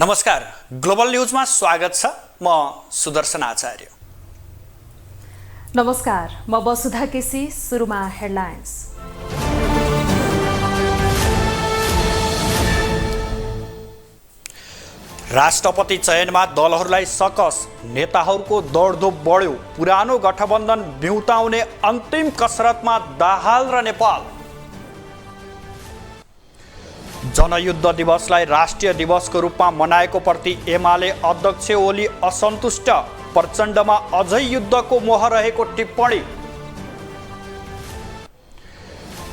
नमस्कार, ग्लोबल न्यूजमा स्वागत छ। म सुदर्शन आचार्य। नमस्कार, म वसुधा केसी। सुरुमा हेडलाइन्स। राष्ट्रपति चयनमा दलहरूलाई सकस, नेताहरूको दौडधुप बढ्यो। पुरानो गठबन्धन बिउताउने अन्तिम कसरतमा दाहाल र नेपाल। जनयुद्ध दिवसलाई राष्ट्रिय दिवसको रूपमा मनाएको प्रति एमाले अध्यक्ष ओली असन्तुष्ट। प्रचण्डमा अझै युद्धको मोह रहेको टिप्पणी।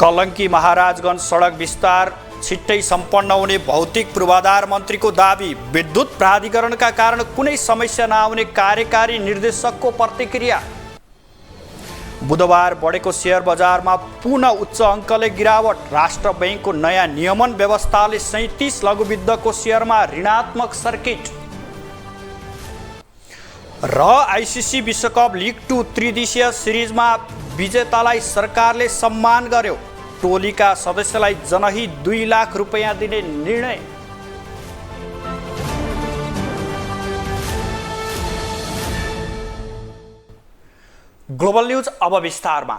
कलङ्की महाराजगञ्ज सडक विस्तार छिट्टै सम्पन्न हुने भौतिक पूर्वाधार मन्त्रीको दाबी। विद्युत प्राधिकरणका कारण कुनै समस्या नआउने कार्यकारी निर्देशकको प्रतिक्रिया। बुधबार बढेको शेयर बजारमा पुनः उच्च अङ्कले गिरावट। राष्ट्र बैंकको नयाँ नियमन व्यवस्थाले 37 लघुवित्तको शेयरमा ऋणात्मक सर्किट। र आइसिसी विश्वकप लिग 2 त्रिदेशीय सिरिजमा विजेतालाई सरकारले सम्मान गर्यो। टोलीका सदस्यलाई जनही 2 लाख रुपैयाँ दिने निर्णय। ग्लोबल न्यूज अब विस्तारमा।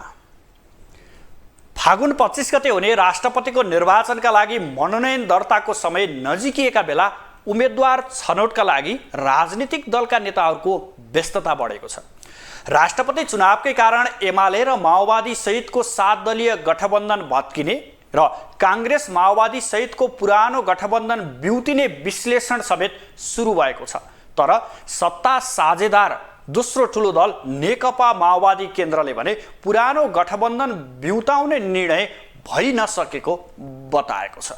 फागुन 25 गते हुने राष्ट्रपतिको निर्वाचनका लागि मनोनयन दर्ताको समय नजिकिएका बेला उम्मेदवार छनौटका लागि राजनीतिक दलका नेताहरूको व्यस्तता बढेको छ। राष्ट्रपति चुनावकै कारण एमाले र माओवादी सहितको 7 दलीय गठबन्धन भत्किने र काङ्ग्रेस माओवादी सहितको पुरानो गठबन्धन बिउतिने विश्लेषण समेत सुरु भएको छ। तर सत्ता साझेदार दोस्रो ठुलो दल नेकपा माओवादी केन्द्रले भने पुरानो गठबन्धन बिउताउने निर्णय भइ नसकेको बताएको छ।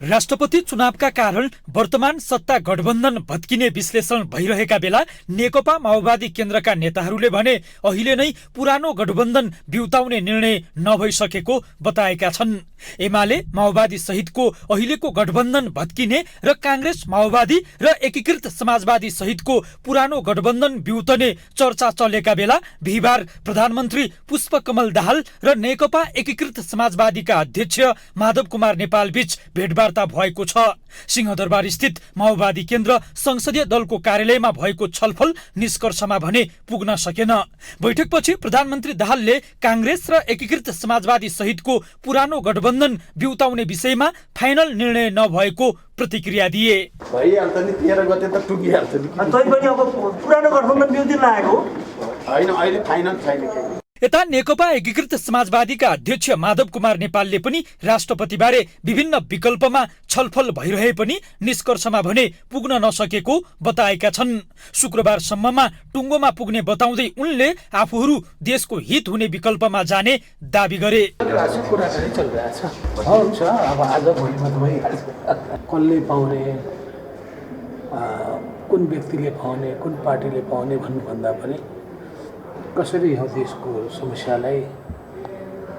राष्ट्रपति चुनावका कारण वर्तमान सत्ता गठबन्धन भत्किने विश्लेषण भइरहेका बेला नेकपा माओवादी केन्द्रका नेताहरूले भने अहिले नै पुरानो गठबन्धन बिउताउने निर्णय नभइसकेको बताएका छन्। एमाले माओवादी सहितको अहिलेको गठबन्धन भत्किने र काङ्ग्रेस माओवादी र एकीकृत समाजवादी सहितको पुरानो गठबन्धन बिउतने चर्चा चलेका बेला बिहिबार प्रधानमन्त्री पुष्पकमल दाहाल र नेकपा एकीकृत समाजवादीका अध्यक्ष माधव कुमार नेपाल बीच भेटवार्ता भएको छ। सिंहदरबार स्थित माओवादी केन्द्र संसदीय दलको कार्यालयमा भएको छलफल निष्कर्षमा भने पुग्न सकेन। बैठकपछि प्रधानमन्त्री दाहालले काङ्ग्रेस र एकीकृत समाजवादी सहितको पुरानो गठबन्धन बिउताउने विषयमा फाइनल निर्णय नभएको प्रतिक्रिया दिए। भइहाल्छ नि, 13 गते त टुकिहाल्छ नि। तैपनि अब पुरानो गठबन्धन बिउतिन लागेको होइन, अहिले फाइनल छैन। यता नेकपा एकीकृत समाजवादीका अध्यक्ष माधव कुमार नेपालले पनि राष्ट्रपतिबारे विभिन्न विकल्पमा छलफल भइरहे पनि निष्कर्षमा भने पुग्न नसकेको बताएका छन्। शुक्रबारसम्ममा टुङ्गोमा पुग्ने बताउँदै उनले आफूहरू देशको हित हुने विकल्पमा जाने दाबी गरे। कुराकानी चलिरहेछ, हुन्छ अब आज भोलिमा त भइहाल्छ। कसले पाउने, कुन व्यक्तिले पाउने, कुन पार्टीले पाउने भन्नुभन्दा पनि कसरी यो देशको समस्यालाई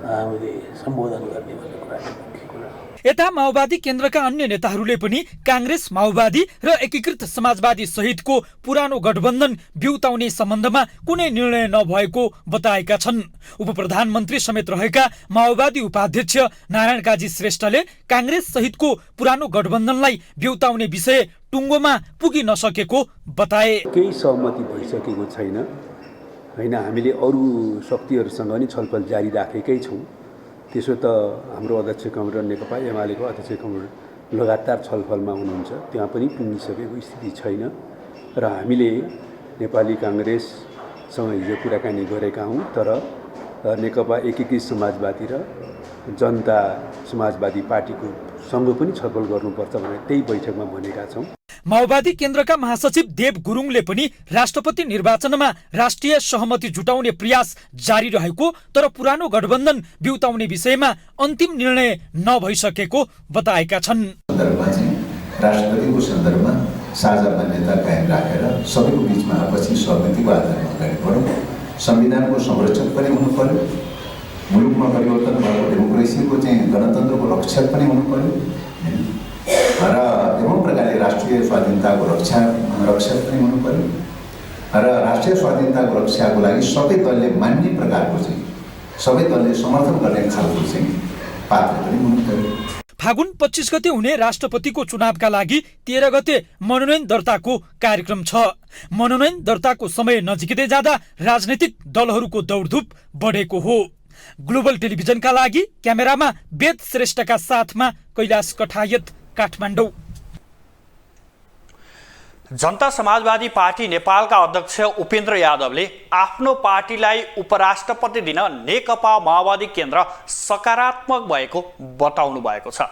हामीले सम्बोधन गर्ने भन्ने कुरा। यता माओवादी केन्द्रका अन्य नेताहरूले पनि काङ्ग्रेस माओवादी र एकीकृत समाजवादी सहितको पुरानो गठबन्धन बिउताउने सम्बन्धमा कुनै निर्णय नभएको बताएका छन्। उपप्रधानमन्त्री समेत रहेका माओवादी उपाध्यक्ष नारायण काजी श्रेष्ठले काङ्ग्रेस सहितको पुरानो गठबन्धनलाई बिउताउने विषय टुङ्गोमा पुगी नसकेको बताए। केही सहमति भइसकेको छैन होइन, हामीले अरू शक्तिहरूसँग पनि छलफल जारी राखेकै छौँ। त्यसो त हाम्रो अध्यक्ष कमरेड नेकपा एमालेको अध्यक्ष कमरेड लगातार छलफलमा हुनुहुन्छ, त्यहाँ पनि पुगिसकेको स्थिति छैन। र हामीले नेपाली काङ्ग्रेससँग हिजो कुराकानी गरेका हौँ, तर नेकपा एकीकृत समाजवादी र जनता समाजवादी पार्टीको सँग पनि छलफल गर्नुपर्छ भनेर त्यही बैठकमा भनेका छौँ। माओवादी केन्द्रका महासचिव देव गुरुङले पनि राष्ट्रपति निर्वाचनमा राष्ट्रिय सहमति जुटाउने प्रयास जारी रहेको तर पुरानो गठबन्धन बिउताउने विषयमा अन्तिम निर्णय नभइसकेको बताएका छन्। राष्ट्रपतिको सन्दर्भमा साझा मान्यता कायम राखेर सबैको बिचमा आपसी सहमतिको आधारमा अगाडि बढौँ। संविधानको संरक्षक पनि हुनु पर्यो, मुलुकमा परिवर्तन भएको डेमोक्रेसीको चाहिँ गणतन्त्रको रक्षक पनि हुनु पर्यो र एवं प्रकारले राष्ट्रिय स्वाधीनताको रक्षक पनि हुनु पर्यो र राष्ट्रिय स्वाधीनताको रक्षाको लागि सबै दलले मान्ने प्रकारको चाहिँ सबै दलले समर्थन गर्ने खालको चाहिँ पात्र पनि हुनु पर्यो। फागुन 25 गते हुने राष्ट्रपतिको चुनावका लागि 13 गते मनोनयन दर्ताको कार्यक्रम छ। मनोनयन दर्ताको समय नजिकै जाँदा राजनैतिक दलहरूको दौडधुप बढेको हो। ग्लोबल टेलिभिजनका लागि क्यामेरामा वेद श्रेष्ठका साथमा कैलाश कठायत, काठमाडौँ। जनता समाजवादी पार्टी नेपालका अध्यक्ष उपेन्द्र यादवले आफ्नो पार्टीलाई उपराष्ट्रपति दिन नेकपा माओवादी केन्द्र सकारात्मक भएको बताउनु भएको छ।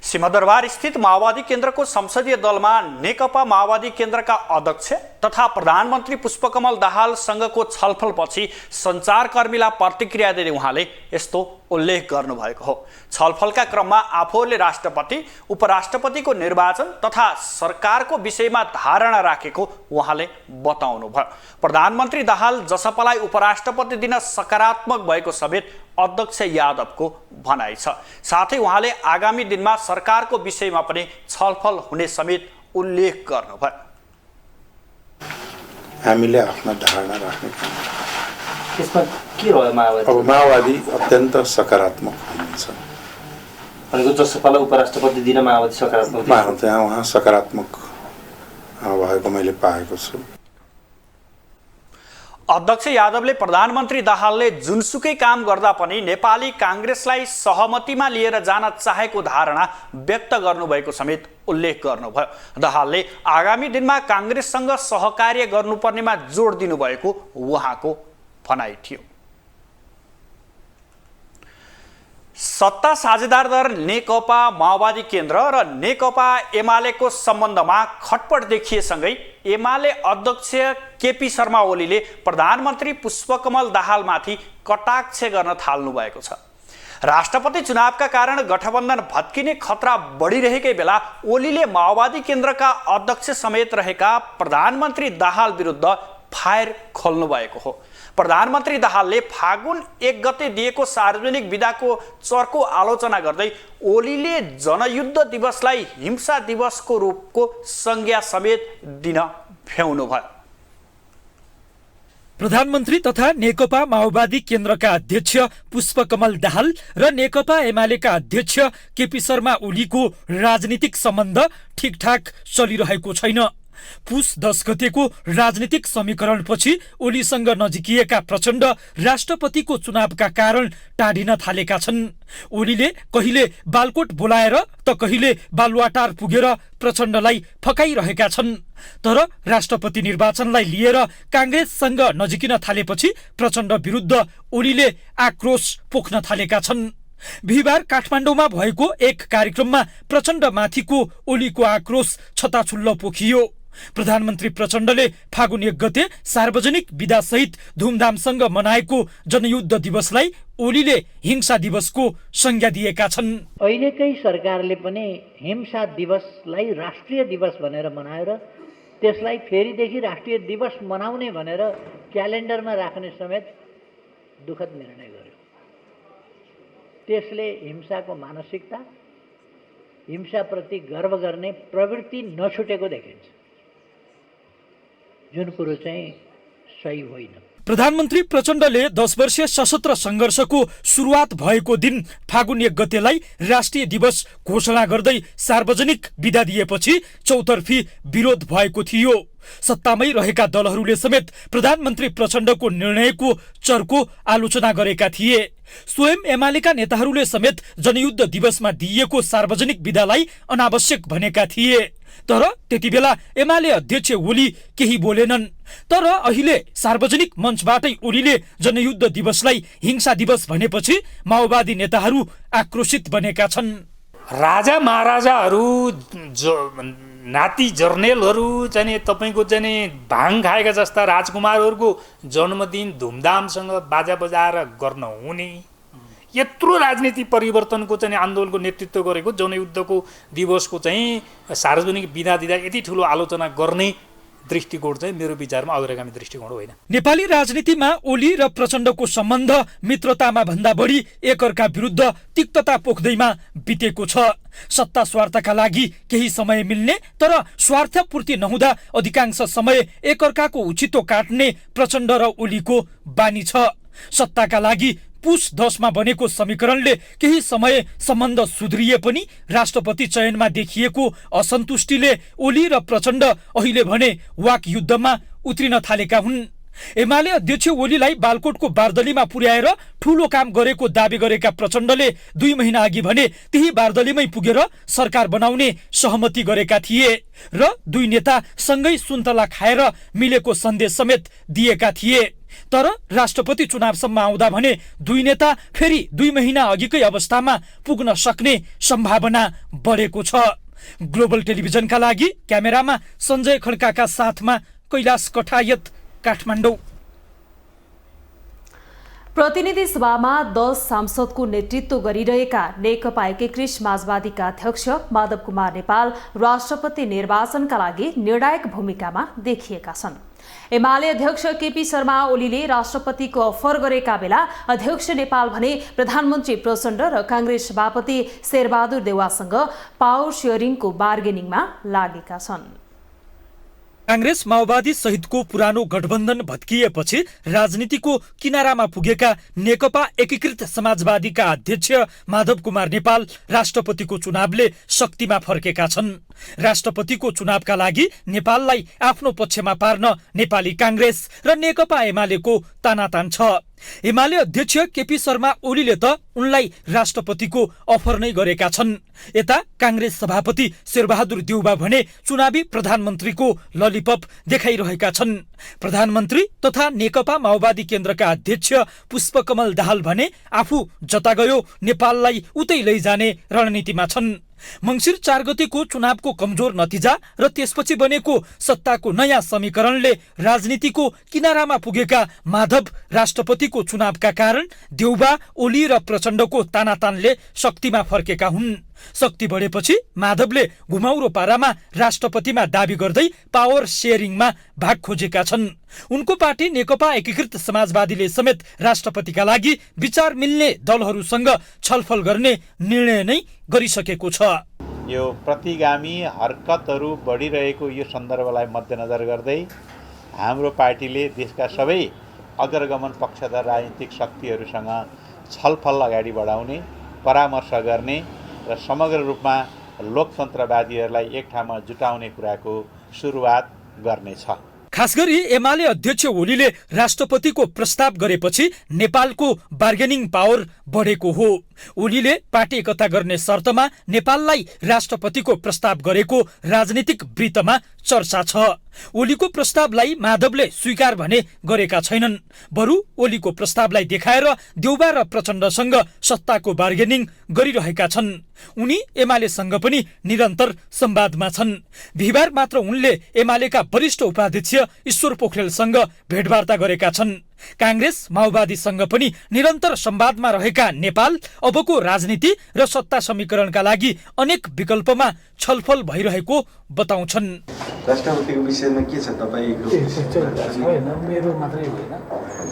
सिंहदरबार स्थित माओवादी केन्द्रको संसदीय दलमा नेकपा माओवादी केन्द्रका अध्यक्ष तथा प्रधानमन्त्री पुष्पकमल दाहालसँगको छलफलपछि सञ्चारकर्मीलाई प्रतिक्रिया दिँदै उहाँले यस्तो उल्लेख गर्नुभएको हो। छलफलका क्रममा आफूले राष्ट्रपति उपराष्ट्रपतिको निर्वाचन तथा सरकारको विषयमा धारणा राखेको उहाँले बताउनुभयो। प्रधानमन्त्री दाहाल जसपालाई उपराष्ट्रपति दिन सकारात्मक भएको समेत अध्यक्ष यादवको भनाइ छ। साथै उहाँले आगामी दिनमा सरकारको विषयमा पनि छलफल हुने समेत उल्लेख गर्नुभयो। हामीले आफ्ना धारणा राख्ने काम त्यसमा के रह्यो माओवादी? अब माओवादी अत्यन्त सकारात्मक हुनुहुन्छ। भनेको जसपालाई उपराष्ट्रपति दिन माओवादी सकारात्मक त्यहाँ उहाँ सकारात्मक भएको मैले पाएको छु। अध्यक्ष यादवले प्रधानमन्त्री दाहालले जुनसुकै काम गर्दा पनि नेपाली काङ्ग्रेसलाई सहमतिमा लिएर जान चाहेको धारणा व्यक्त गर्नुभएको समेत उल्लेख गर्नुभयो। दाहालले आगामी दिनमा काङ्ग्रेससँग सहकार्य गर्नुपर्नेमा जोड दिनुभएको उहाँको भनाइ थियो। सत्ता साझेदार दल नेकपा माओवादी केन्द्र र नेकपा एमालेको सम्बन्धमा खटपट देखिएसँगै एमाले अध्यक्ष केपी शर्मा ओलीले प्रधानमन्त्री पुष्पकमल दाहालमाथि कटाक्ष गर्न थाल्नु भएको छ। राष्ट्रपति चुनावका कारण गठबन्धन भत्किने खतरा बढिरहेकै बेला ओलीले माओवादी केन्द्रका अध्यक्ष समेत रहेका प्रधानमन्त्री दाहाल विरुद्ध फायर खोल्नु भएको हो। प्रधानमन्त्री दाहालले फागुन 1 गते दिएको सार्वजनिक विदाको चर्को आलोचना गर्दै ओलीले जनयुद्ध दिवसलाई हिंसा दिवसको रूपको संज्ञा समेत दिन भ्याउनु भयो। प्रधानमन्त्री तथा नेकपा माओवादी केन्द्रका अध्यक्ष पुष्पकमल दाहाल र नेकपा एमालेका अध्यक्ष केपी शर्मा ओलीको राजनीतिक सम्बन्ध ठिकठाक चलिरहेको छैन। पुस 10 गतेको राजनीतिक समीकरणपछि ओलीसँग नजिकिएका प्रचण्ड राष्ट्रपतिको चुनावका कारण टाढिन थालेका छन्। ओलीले कहिले बालकोट बोलाएर त कहिले बालुवाटार पुगेर प्रचण्डलाई फकाइरहेका छन्। तर राष्ट्रपति निर्वाचनलाई लिएर काङ्ग्रेससँग नजिकिन थालेपछि प्रचण्ड विरुद्ध ओलीले आक्रोश पोख्न थालेका छन्। बिहिबार काठमाडौँमा भएको एक कार्यक्रममा प्रचण्डमाथिको ओलीको आक्रोश छताछुल्लो पोखियो। प्रधानमन्त्री प्रचण्डले फागुन 1 गते सार्वजनिक विदासहित धुमधामसँग मनाएको जनयुद्ध दिवसलाई ओलीले हिंसा दिवसको संज्ञा दिएका छन्। अहिलेकै सरकारले पनि हिंसा दिवसलाई राष्ट्रिय दिवस भनेर मनाएर त्यसलाई फेरिदेखि राष्ट्रिय दिवस मनाउने भनेर क्यालेन्डरमा राख्ने समेत दुःखद निर्णय गर्यो। त्यसले हिंसाको मानसिकता, हिंसाप्रति गर्व गर्ने प्रवृत्ति नछुटेको देखिन्छ, जुन कुरो चाहिँ सही होइन। प्रधानमन्त्री प्रचण्डले 10 वर्षीय सशस्त्र सङ्घर्षको सुरुवात भएको दिन फागुन 1 गतेलाई राष्ट्रिय दिवस घोषणा गर्दै सार्वजनिक विदा दिएपछि चौतर्फी विरोध भएको थियो। सत्तामै रहेका दलहरूले समेत प्रधानमन्त्री प्रचण्डको निर्णयको चर्को आलोचना गरेका थिए। स्वयं एमालेका नेताहरूले समेत जनयुद्ध दिवसमा दिइएको सार्वजनिक विदालाई अनावश्यक भनेका थिए। तर त्यति बेला एमाले अध्यक्ष ओली केही बोलेनन्। तर अहिले सार्वजनिक मञ्चबाटै ओलीले जनयुद्ध दिवसलाई हिंसा दिवस भनेपछि माओवादी नेताहरू आक्रोशित बनेका छन्। राजा महाराजाहरू नाति जर्नेलहरू चाहिँ तपाईँको चाहिँ भाङ खाएका जस्ता राजकुमारहरूको जन्मदिन धुमधामसँग बाजा बजाएर गर्न हुने, यत्रो राजनीति परिवर्तनको चाहिँ आन्दोलनको नेतृत्व गरेको जनयुद्धको दिवसको चाहिँ सार्वजनिक विदा दिँदा यति ठुलो आलोचना गर्ने दृष्टिकोण चाहिँ मेरो विचारमा अग्रगामी दृष्टिकोण होइन। नेपाली राजनीतिमा ओली र प्रचण्डको सम्बन्ध मित्रतामा भन्दा बढी एकअर्का विरुद्ध तिक्तता पोख्दैमा बितेको छ। सत्ता स्वार्थका लागि केही समय मिल्ने तर स्वार्थपूर्ति नहुँदा अधिकांश समय एकअर्काको उछितो काट्ने प्रचण्ड र ओलीको बानी छ। सत्ताका लागि पुस 10 मा बनेको समीकरणले केही समय सम्बन्ध सुध्रिए पनि राष्ट्रपति चयनमा देखिएको असन्तुष्टिले ओली र प्रचण्ड अहिले भने वाक युद्धमा उत्रिन थालेका हुन्। एमाले अध्यक्ष ओलीलाई बालकोटको बारदलीमा पुर्याएर ठूलो काम गरेको दावी गरेका प्रचण्डले 2 महिना अघि भने त्यही बारदलीमै पुगेर सरकार बनाउने सहमति गरेका थिए र दुई नेता सँगै सुन्तला खाएर मिलेको सन्देश समेत दिएका थिए। तर राष्ट्रपति चुनावसम्म आउँदा भने दुई नेता फेरि 2 महिना अघिकै अवस्थामा पुग्न सक्ने सम्भावना बढेको छ। ग्लोबल टेलिभिजनका लागि क्यामेरामा सञ्जय खड्काका साथमा कैलाश कठायत, काठमाडौँ। प्रतिनिधि सभामा 10 सांसदको नेतृत्व गरिरहेका नेकपा एकीकृत समाजवादीका अध्यक्ष माधव कुमार नेपाल राष्ट्रपति निर्वाचनका लागि निर्णायक भूमिकामा देखिएका छन्। एमाले अध्यक्ष केपी शर्मा ओलीले राष्ट्रपतिको अफर गरेका बेला अध्यक्ष नेपाल भने प्रधानमन्त्री प्रचण्ड र कांग्रेस सभापति शेरबहादुर देउवासँग पावर शेयरिङको बार्गेनिङमा लागेका छन्। कांग्रेस माओवादी सहितको पुरानो गठबन्धन भत्किएपछि राजनीतिको किनारामा पुगेका नेकपा एकीकृत समाजवादीका अध्यक्ष माधव कुमार नेपाल राष्ट्रपतिको चुनावले शक्तिमा फर्केका छन्। राष्ट्रपतिको चुनावका लागि नेपाललाई आफ्नो पक्षमा पार्न नेपाली कांग्रेस र नेकपा एमालेको तानातान छ। एमाले अध्यक्ष केपी शर्मा ओलीले त उनलाई राष्ट्रपतिको अफर नै गरेका छन्। यता कांग्रेस सभापति शेरबहादुर देउवा भने चुनावी प्रधानमन्त्रीको ललिपप देखाइरहेका छन्। प्रधानमन्त्री तथा नेकपा माओवादी केन्द्रका अध्यक्ष पुष्पकमल दाहाल भने आफू जता गयो नेपाललाई उतै लैजाने रणनीतिमा छन्। मंसिर 4 गतेको चुनावको कमजोर नतिजा र त्यसपछि बनेको सत्ताको नयाँ समीकरणले राजनीतिको किनारामा पुगेका माधव राष्ट्रपतिको चुनावका कारण देउवा, ओली र प्रचण्डको तानातानले शक्तिमा फर्केका हुन्। शक्ति बढेपछि माधवले घुमाउरो पारामा राष्ट्रपतिमा दावी गर्दै पावर शेयरिङमा भाग खोजेका छन्। उनको पार्टी नेकपा एकीकृत समाजवादीले समेत राष्ट्रपतिका लागि विचार मिल्ने दलहरूसँग छलफल गर्ने निर्णय नै गरिसकेको छ। यो प्रतिगामी हरकतहरू बढिरहेको यो सन्दर्भलाई मध्यनजर गर्दै हाम्रो पार्टीले देशका सबै अग्रगमन पक्षधर राजनीतिक शक्तिहरूसँग छलफल अगाडि बढाउने, परामर्श गर्ने र समग्र रूपमा लोकतन्त्रवादीहरूलाई एक ठाउँमा जुटाउने कुराको सुरुवात गर्नेछ। खास गरी एमाले अध्यक्ष ओलीले राष्ट्रपतिको प्रस्ताव गरेपछि नेपालको बार्गेनिङ पावर बढेको हो। ओलीले पार्टी एकता गर्ने शर्तमा नेपाललाई राष्ट्रपतिको प्रस्ताव गरेको राजनीतिक वृत्तमा चर्चा छ। ओलीको प्रस्तावलाई माधवले स्वीकार भने गरेका छैनन्। बरु ओलीको प्रस्तावलाई देखाएर देउवा र प्रचण्डसँग सत्ताको बार्गेनिङ गरिरहेका छन्। उनी एमालेसँग पनि निरन्तर संवादमा छन्। बिहिबार मात्र उनले एमालेका वरिष्ठ उपाध्यक्ष ईश्वर पोखरेलसँग भेटवार्ता गरेका छन्। कांग्रेस माओवादीसँग पनि निरन्तर संवादमा रहेका नेपाल अबको राजनीति र सत्ता समीकरणका लागि अनेक विकल्पमा छलफल भइरहेको बताउँछन्। राष्ट्रपतिको विषयमा के छ तपाईको? होइन, मेरो मात्रै होइन,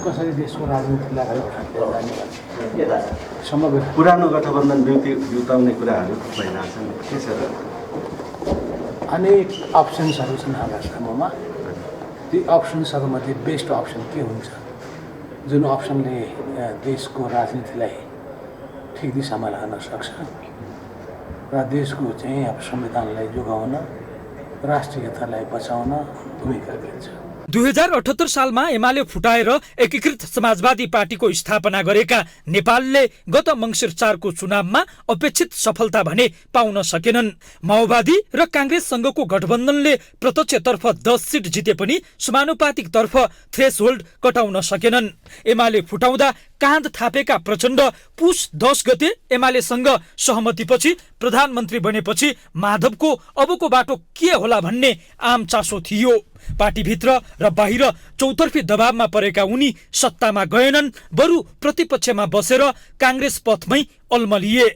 कसरी देशको राजनीतिलाई समग्र पुरानो गठबन्धन बिउताउने कुराहरू भइरहेछन्, के छ? अनेक अप्सन्सहरू छन् हाम्रा सामुमा। ती अप्सन्सहरूमध्ये बेस्ट अप्सन के हुन्छ, जुन अप्सनले देशको राजनीतिलाई ठिक दिशामा लान सक्छ र देशको चाहिँ अब संविधानलाई जोगाउन, राष्ट्रियतालाई बचाउन भूमिका खेल्छ। 2078 सालमा एमाले फुटाएर एकीकृत समाजवादी पार्टीको स्थापना गरेका नेपालले गत मंसिर 4 को चुनावमा अपेक्षित सफलता भने पाउन सकेनन्। माओवादी र कांग्रेससँगको गठबन्धनले प्रत्यक्षतर्फ 10 सिट जिते पनि समानुपातिक तर्फ थ्रेसहोल्ड कटाउन सकेनन्। एमाले फुटाउँदा काँध थापेका प्रचण्ड पुस 10 गते एमालेसँग सहमतिपछि प्रधानमन्त्री बनेपछि माधवको अबको बाटो के होला भन्ने आम चासो थियो। पार्टीभित्र र बाहिर चौतर्फी दबावमा परेका उनी सत्तामा गएनन्, बरु प्रतिपक्षमा बसेर कांग्रेस पथमै अल्मलिए।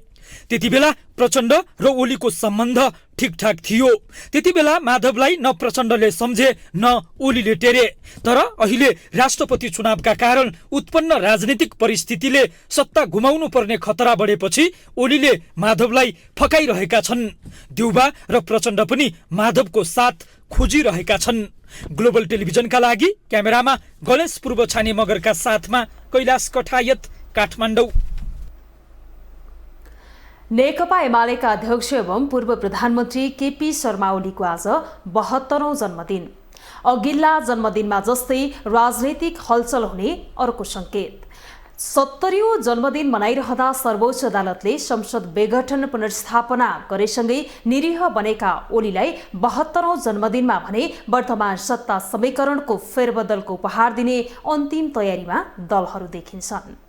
त्यति बेला प्रचण्ड र ओलीको सम्बन्ध ठिकठाक थियो। त्यति बेला माधवलाई न प्रचण्डले सम्झे न ओलीले टेरे। तर अहिले राष्ट्रपति चुनावका कारण उत्पन्न राजनीतिक परिस्थितिले सत्ता गुमाउनु पर्ने खतरा बढेपछि ओलीले माधवलाई फकाइरहेका छन्। देउवा र प्रचण्ड पनि माधवको साथ खोजिरहेका छन्। ग्लोबल टेलिभिजनका लागि क्यामेरामा गणेश पूर्व छाने मगरका साथमा कैलाश कठायत, काठमाडौँ। नेकपा एमालेका अध्यक्ष एवं पूर्व प्रधानमन्त्री केपी शर्मा ओलीको आज 72औं जन्मदिन। अघिल्ला जन्मदिनमा जस्तै राजनैतिक हलचल हुने अर्को संकेत। 70औं जन्मदिन मनाइरहँदा सर्वोच्च अदालतले संसद विघटन पुनर्स्थापना गरेसँगै निरीह बनेका ओलीलाई 72औं जन्मदिनमा भने वर्तमान सत्ता समीकरणको फेरबदलको उपहार दिने अन्तिम तयारीमा दलहरू देखिन्छन्।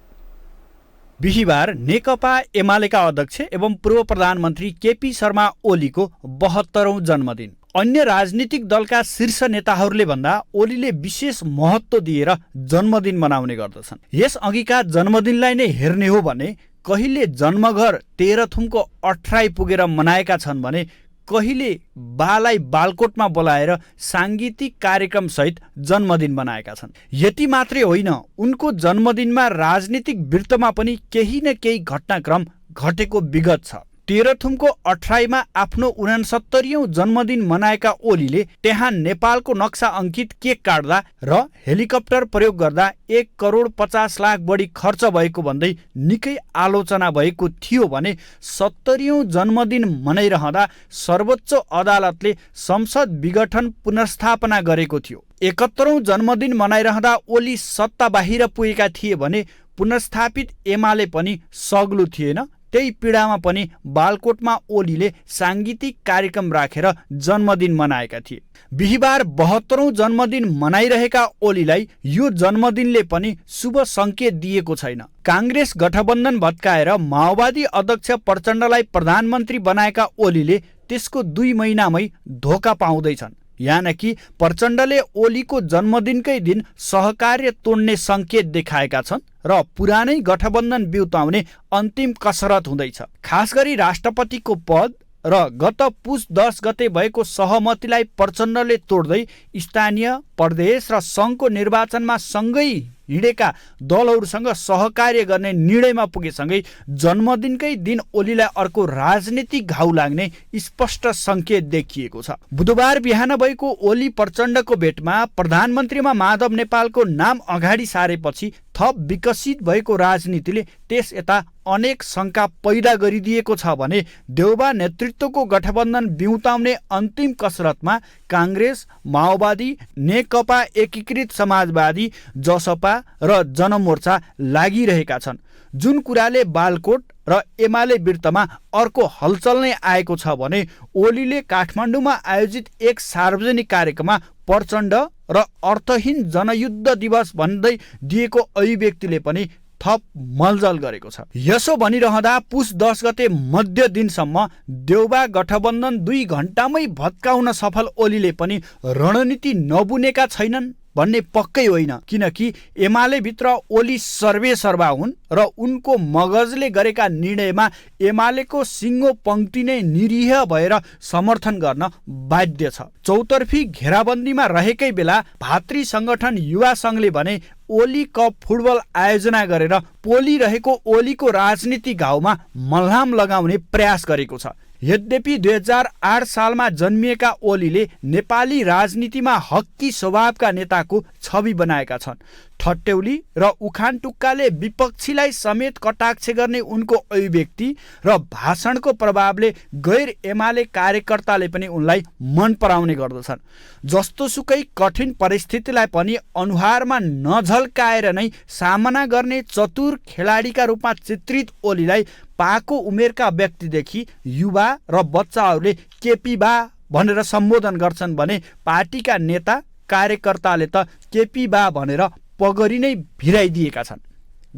बिहिबार नेकपा एमालेका अध्यक्ष एवं पूर्व प्रधानमन्त्री केपी शर्मा ओलीको 72औं जन्मदिन। अन्य राजनीतिक दलका शीर्ष नेताहरूले भन्दा ओलीले विशेष महत्त्व दिएर जन्मदिन मनाउने गर्दछन्। यस अघिका जन्मदिनलाई नै हेर्ने हो भने कहिले जन्मघर तेह्रथुमको अठराई पुगेर मनाएका छन् भने कहिले बालाई बालकोटमा बोलाएर साङ्गीतिक कार्यक्रम सहित जन्मदिन मनाएका छन्। यति मात्रै होइन, उनको जन्मदिनमा राजनीतिक वृत्तमा पनि केही न केही घटनाक्रम घटेको विगत छ। तेह्रथुमको अठराईमा आफ्नो 69औं जन्मदिन मनाएका ओलीले त्यहाँ नेपालको नक्सा अङ्कित केक काट्दा र हेलिकप्टर प्रयोग गर्दा 1,50,00,000 बढी खर्च भएको भन्दै निकै आलोचना भएको थियो भने 70औं जन्मदिन मनाइरहँदा सर्वोच्च अदालतले संसद विघटन पुनर्स्थापना गरेको थियो। 71औं जन्मदिन मनाइरहँदा ओली सत्ता बाहिर पुगेका थिए भने पुनर्स्थापित एमाले पनि सग्लो थिएन। त्यही पीडामा पनि बालकोटमा ओलीले साङ्गीतिक कार्यक्रम राखेर जन्मदिन मनाएका थिए। बिहिबार 72औं जन्मदिन मनाइरहेका ओलीलाई यो जन्मदिनले पनि शुभ सङ्केत दिएको छैन। काङ्ग्रेस गठबन्धन भत्काएर माओवादी अध्यक्ष प्रचण्डलाई प्रधानमन्त्री बनाएका ओलीले त्यसको 2 महिनामै धोका पाउँदैछन्। यानकि प्रचण्डले ओलीको जन्मदिनकै दिन सहकार्य तोड्ने सङ्केत देखाएका छन् र पुरानै गठबन्धन बिउताउने अन्तिम कसरत हुँदैछ। खास गरी राष्ट्रपतिको पद र गत पुस 10 गते भएको सहमतिलाई प्रचण्डले तोड्दै स्थानीय, प्रदेश र सङ्घको निर्वाचनमा सँगै हिँडेका दलहरूसँग सहकार्य गर्ने निर्णयमा पुगेसँगै जन्मदिनकै दिन ओलीलाई अर्को राजनीतिक घाउ लाग्ने स्पष्ट सङ्केत देखिएको छ। बुधबार बिहान भएको ओली प्रचण्डको भेटमा प्रधानमन्त्रीमा माधव नेपालको नाम अगाडि सारेपछि थप विकसित भएको राजनीतिले त्यस यता अनेक शङ्का पैदा गरिदिएको छ भने देउबा नेतृत्वको गठबन्धन बिउताउने अन्तिम कसरतमा काङ्ग्रेस, माओवादी, नेकपा एकीकृत समाजवादी, जसपा र जनमोर्चा लागिरहेका छन्। जुन कुराले बालकोट र एमाले वृत्तमा अर्को हलचल नै आएको छ भने ओलीले काठमाडौँमा आयोजित एक सार्वजनिक कार्यक्रममा प्रचण्ड र अर्थहीन जनयुद्ध दिवस भन्दै दिएको अभिव्यक्तिले पनि थप मलजल गरेको छ। यसो भनिरहँदा पुस 10 गते मध्य दिनसम्म देउबा गठबन्धन 2 घण्टामै भत्काउन सफल ओलीले पनि रणनीति नबुनेका छैनन् भन्ने पक्कै होइन। किनकि एमाले भित्र ओली सर्वेसर्वा हुन् र उनको मगजले गरेका निर्णयमा एमालेको सिङ्गो पङ्क्ति नै निरीह भएर समर्थन गर्न बाध्य छ। चौतर्फी घेराबन्दीमा रहेकै बेला भातृ सङ्गठन युवा सङ्घले भने ओली कप फुटबल आयोजना गरेर पोलिरहेको ओलीको राजनीतिक घाउमा मल्हाम लगाउने प्रयास गरेको छ। यद्यपि 2008 सालमा जन्मिएका ओलीले नेपाली राजनीतिमा हक्की स्वभावका नेताको छवि बनाएका छन्। ठट्यौली र उखान टुक्काले विपक्षीलाई समेत कटाक्ष गर्ने उनको अभिव्यक्ति र भाषणको प्रभावले गैर एमाले कार्यकर्ताले पनि उनलाई मन पराउने गर्दछन्। जस्तोसुकै कठिन परिस्थितिलाई पनि अनुहारमा नझल्काएर नै सामना गर्ने चतुर खेलाडीका रूपमा चित्रित ओलीलाई पाको उमेरका व्यक्तिदेखि युवा र बच्चाहरूले केपी बा भनेर सम्बोधन गर्छन् भने पार्टीका नेता कार्यकर्ताले त केपी बा भनेर पगरी नै भिराइदिएका छन्।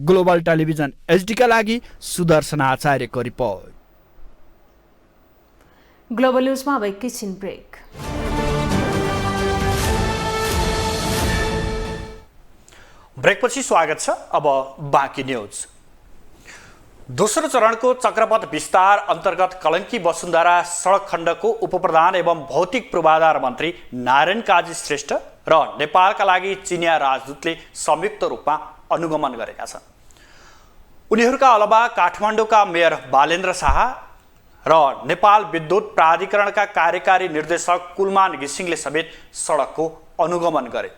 ग्लोबल टेलिभिजन एचडीका लागि सुदर्शन आचार्यको रिपोर्ट। ग्लोबल न्युजमा अब एकैछिन ब्रेक। ब्रेकपछि स्वागत छ। अब बाँकी न्युज। दोस्रो चरणको चक्रपथ विस्तार अन्तर्गत कलङ्की वसुन्धरा सडक खण्डको उपप्रधान एवं भौतिक पूर्वाधार मन्त्री नारायण काजी श्रेष्ठ र नेपालका लागि चिनिया राजदूतले संयुक्त रूपमा अनुगमन गरेका छन्। उनीहरूका अलावा काठमाडौँका मेयर बालेन्द्र शाह र नेपाल विद्युत प्राधिकरणका कार्यकारी निर्देशक कुलमान घिसिङले समेत सडकको अनुगमन गरे।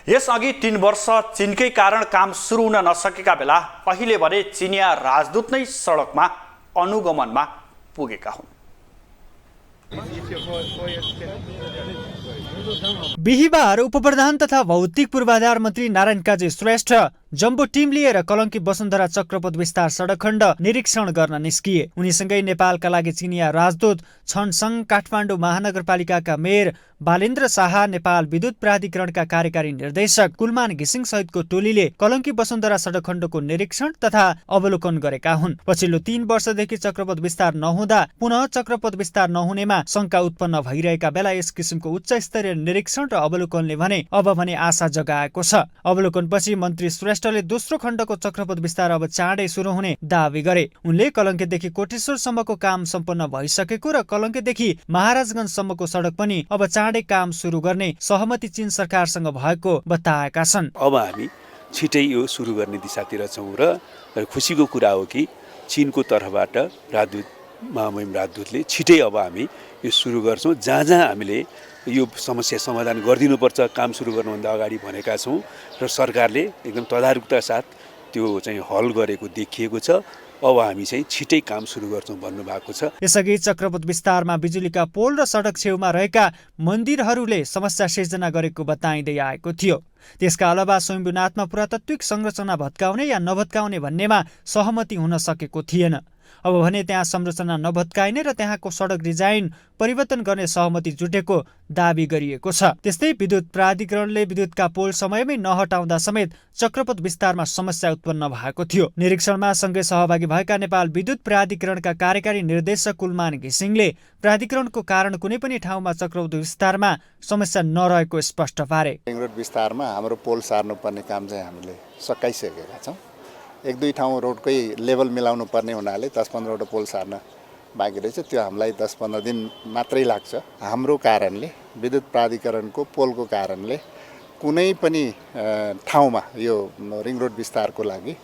यसअघि 3 वर्ष चीनकै कारण काम सुरु हुन नसकेका बेला अहिले भने चिनिया राजदूत नै सडकमा अनुगमनमा पुगेका हुन्। बिहिबार उपप्रधान तथा भौतिक पूर्वाधार मन्त्री नारायण काजी श्रेष्ठ जम्बो टिम लिएर कलङ्की वसुन्धरा चक्रपथ विस्तार सडक खण्ड निरीक्षण गर्न निस्किए। उनीसँगै नेपालका लागि चिनिया राजदूत छनसङ, काठमाडौँ महानगरपालिकाका मेयर बालेन्द्र शाह, नेपाल विद्युत प्राधिकरणका कार्यकारी निर्देशक कुलमान घिसिङ सहितको टोलीले कलङ्की वसुन्धरा सडक खण्डको निरीक्षण तथा अवलोकन गरेका हुन्। पछिल्लो 3 वर्षदेखि चक्रपथ विस्तार नहुँदा पुनः चक्रपथ विस्तार नहुनेमा शंका उत्पन्न भइरहेका बेला यस किसिमको उच्च स्तरीय निरीक्षण र अवलोकनले भने आशा जगाएको छ। अवलोकनपछि मन्त्री श्रेष्ठले दोस्रो खण्डको चक्रपथ विस्तार अब चाँडै सुरु हुने दावी गरे। उनले कलङ्कीदेखि कोटेश्वरसम्मको काम सम्पन्न भइसकेको र कलङ्कीदेखि महाराजगञ्जसम्मको सडक पनि अब चाँडै काम सुरु गर्ने सहमति चीन सरकारसँग भएको बताएका छन्। अब हामी छिटै यो सुरु गर्ने दिशातिर छौँ र खुसीको कुरा हो कि चीनको तर्फबाट महामहिम राजदूतले छिटै अब हामी यो सुरु गर्छौँ। जहाँ जहाँ हामीले यो समस्या समाधान गरिदिनुपर्छ काम सुरु गर्नुभन्दा अगाडि भनेका छौँ र सरकारले एकदम तदारुकता साथ त्यो चाहिँ हल गरेको देखिएको छ। अब हामी चाहिँ छिटै काम सुरु गर्छौँ भन्नुभएको छ। यसअघि चक्रपथ विस्तारमा बिजुलीका पोल र सडक छेउमा रहेका मन्दिरहरूले समस्या सिर्जना गरेको बताइँदै आएको थियो। त्यसका अलावा स्वयम्भूनाथमा पुरातात्विक संरचना भत्काउने या नभत्काउने भन्नेमा सहमति हुन सकेको थिएन। अब भने त्यहाँ संरचना नभत्काइने र त्यहाँको सडक डिजाइन परिवर्तन गर्ने सहमति जुटेको दावी गरिएको छ। त्यस्तै विद्युत प्राधिकरणले विद्युतका पोल समयमै नहटाउँदा समेत चक्रपथ विस्तारमा समस्या उत्पन्न भएको थियो। निरीक्षणमा सँगै सहभागी भएका नेपाल विद्युत प्राधिकरणका कार्यकारी निर्देशक कुलमान घिसिङले प्राधिकरणको कारण कुनै पनि ठाउँमा चक्रपथ विस्तारमा समस्या नरहेको स्पष्ट पारे। रिङ रोड विस्तारमा हाम्रो पोल सार्नुपर्ने काम चाहिँ हामीले सकाइसकेका छौँ। 1-2 ठाउँ रोडकै लेभल मिलाउनु पर्ने हुनाले 10-15वटा पोल सार्न बाँकी रहेछ। त्यो हामीलाई 10-15 दिन मात्रै लाग्छ। हाम्रो कारणले विद्युत प्राधिकरणको पोलको कारणले कुनै पनि ठाउँमा यो रिङ रोड विस्तारको लागि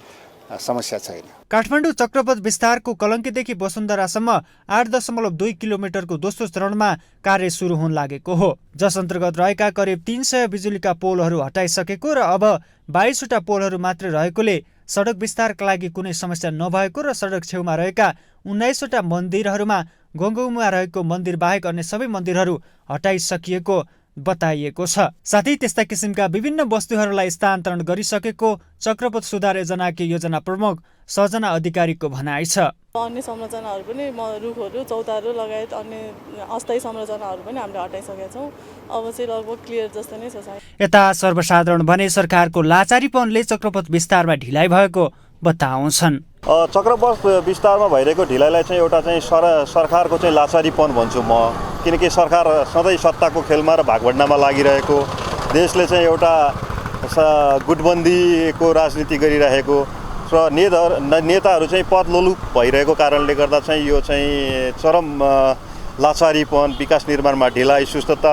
समस्या छैन। काठमाडौँ चक्रपथ विस्तारको कलङ्कीदेखि वसुन्धरासम्म 8.2 किलोमिटरको दोस्रो चरणमा कार्य सुरु हुन लागेको हो, जस अन्तर्गत रहेका करिब 300 बिजुलीका पोलहरू हटाइसकेको र अब 22वटा पोलहरू मात्रै रहेकोले सडक विस्तारका लागि कुनै समस्या नभएको र सडक छेउमा रहेका 19वटा मन्दिरहरूमा गङ्गौमा रहेको मन्दिर बाहेक अन्य सबै मन्दिरहरू हटाइसकिएको बताइएको छ। साथै त्यस्ता किसिमका विभिन्न वस्तुहरूलाई स्थानान्तरण गरिसकेको चक्रपथ सुधार योजनाकी योजना प्रमुख सजना अधिकारीको भनाइ छ। अन्य संरचनाहरू पनि रुखहरू, चौतारो लगायत अन्य अस्थायी संरचनाहरू पनि हामीले हटाइसकेका छौँ। अब चाहिँ लगभग क्लियर जस्तो नै छ। यता सर्वसाधारण भने सरकारको लाचारीपनले चक्रपथ विस्तारमा ढिलाइ भएको बताउँछन्। चक्रपथ विस्तारमा भइरहेको ढिलाइलाई चाहिँ एउटा चाहिँ सरकारको चाहिँ लाचारीपन भन्छु म, किनकि सरकार सधैँ सत्ताको खेलमा र भागभण्डामा लागिरहेको, देशले चाहिँ एउटा गुटबन्दीको राजनीति गरिरहेको र नेताहरू चाहिँ पदलोलुप भइरहेको कारणले गर्दा चाहिँ यो चाहिँ चरम लाचारीपन, विकास निर्माणमा ढिलाइ, सुस्तता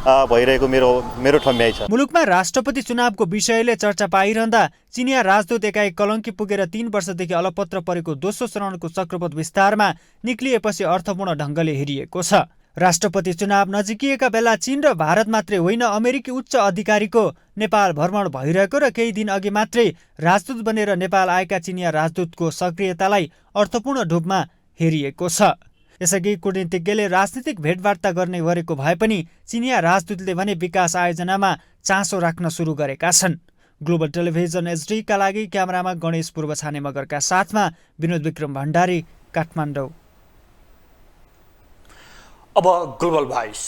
भइरहेको मेरो ठम्याइ छ। मुलुकमा राष्ट्रपति चुनावको विषयले चर्चा पाइरहँदा चिनिया राजदूत एकाएक कलङ्की पुगेर 3 वर्षदेखि अलपत्र परेको दोस्रो चरणको चक्रपथ विस्तारमा निक्लिएपछि अर्थपूर्ण ढङ्गले हेरिएको छ। राष्ट्रपति चुनाव नजिकिएका बेला चीन र भारत मात्रै होइन अमेरिकी उच्च अधिकारीको नेपाल भ्रमण भइरहेको र केही दिन अघि मात्रै राजदूत बनेर नेपाल आएका चिनिया राजदूतको सक्रियतालाई अर्थपूर्ण ढोगमा हेरिएको छ। यसअघि कूटनीतिज्ञले राजनीतिक भेटवार्ता गर्ने गरेको भए पनि चिनिया राजदूतले भने विकास आयोजनामा चासो राख्न सुरु गरेका छन्। ग्लोबल टेलिभिजन एचडीका लागि क्यामेरामा गणेश पूर्व छाने मगरका साथमा विनोद विक्रम भण्डारी, काठमाडौँ। अब ग्लोबल भाइस।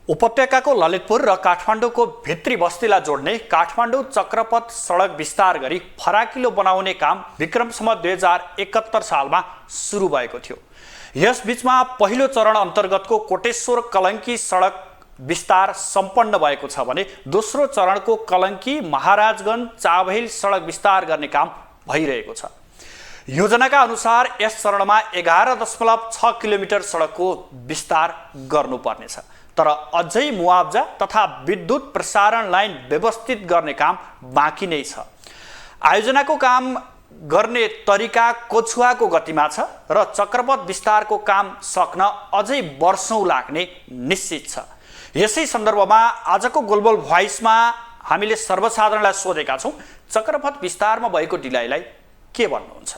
उपत्यकाको ललितपुर र काठमाडौँको भित्री बस्तीलाई जोड्ने काठमाडौँ चक्रपथ सडक विस्तार गरी फराकिलो बनाउने काम विक्रमसम्म 2071 सालमा सुरु भएको थियो। यसबीचमा पहिलो चरण अन्तर्गतको कोटेश्वर कलङ्की सडक विस्तार सम्पन्न भएको छ भने दोस्रो चरणको कलङ्की महाराजगञ्ज चाबहिल सडक विस्तार गर्ने काम भइरहेको छ। योजनाका अनुसार यस चरणमा 11.6 किलोमिटर सडकको विस्तार गर्नुपर्नेछ, तर अझै मुआब्जा तथा विद्युत प्रसारण लाइन व्यवस्थित गर्ने काम बाँकी नै छ। आयोजनाको काम गर्ने तरिका कोछुवाको गतिमा छ र चक्रपथ विस्तारको काम सक्न अझै वर्षौँ लाग्ने निश्चित छ। यसै सन्दर्भमा आजको ग्लोबल भोइसमा हामीले सर्वसाधारणलाई सोधेका छौँ, चक्रपथ विस्तारमा भएको ढिलाइलाई के भन्नुहुन्छ?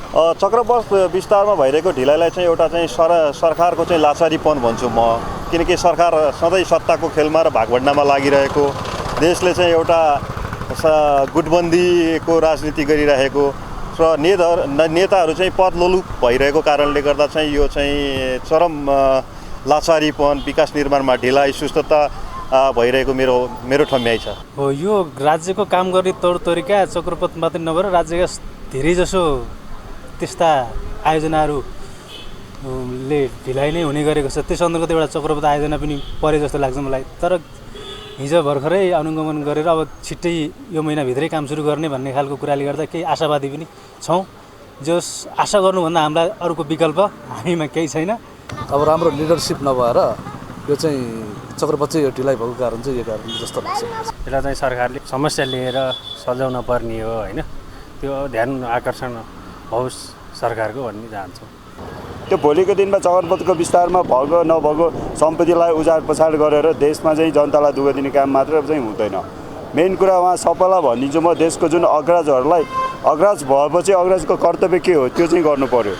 चक्रपथ विस्तारमा भइरहेको ढिलाइलाई चाहिँ एउटा चाहिँ सरकारको चाहिँ लाचारीपन भन्छु म, किनकि सरकार सधैँ सत्ताको खेलमा र भागभण्डामा लागिरहेको, देशले चाहिँ एउटा गुटबन्दीको राजनीति गरिरहेको र नेताहरू चाहिँ पदलोलुप भइरहेको कारणले गर्दा चाहिँ यो चाहिँ चरम लाचारीपन, विकास निर्माणमा ढिलाइ, सुस्तता भइरहेको मेरो ठम्याइ छ। हो, यो राज्यको काम गर्ने तौर तरिका चक्रपथ मात्रै नभएर राज्यका धेरैजसो त्यस्ता आयोजनाहरूले ढिलाइ नै हुने गरेको छ। त्यस अन्तर्गत एउटा चक्रपथ आयोजना पनि परे जस्तो लाग्छ मलाई। तर हिजो भर्खरै अनुगमन गरेर अब छिट्टै यो महिनाभित्रै काम सुरु गर्ने भन्ने खालको कुराले गर्दा केही आशावादी पनि छौँ। जस आशा गर्नुभन्दा हामीलाई अरूको विकल्प हामीमा केही छैन। अब राम्रो लिडरसिप नभएर यो चाहिँ चक्रपथ चाहिँ यो ढिलाइ भएको कारण चाहिँ यो कारण जस्तो लाग्छ। यसलाई चाहिँ सरकारले समस्या लिएर सल्झाउन पर्ने हो होइन, त्यो ध्यान आकर्षण होस् सरकारको भन्ने चाहन्छौँ। त्यो भोलिको दिनमा चक्रपथको विस्तारमा भएको नभएको सम्पत्तिलाई उजाड पछाड गरेर देशमा चाहिँ जनतालाई दुःख दिने काम मात्र चाहिँ हुँदैन। मेन कुरा उहाँ सबैलाई भनिदिन्छु म, देशको जुन अग्रजहरूलाई अग्रज भएपछि अग्रजको कर्तव्य के हो त्यो चाहिँ गर्नु पर्यो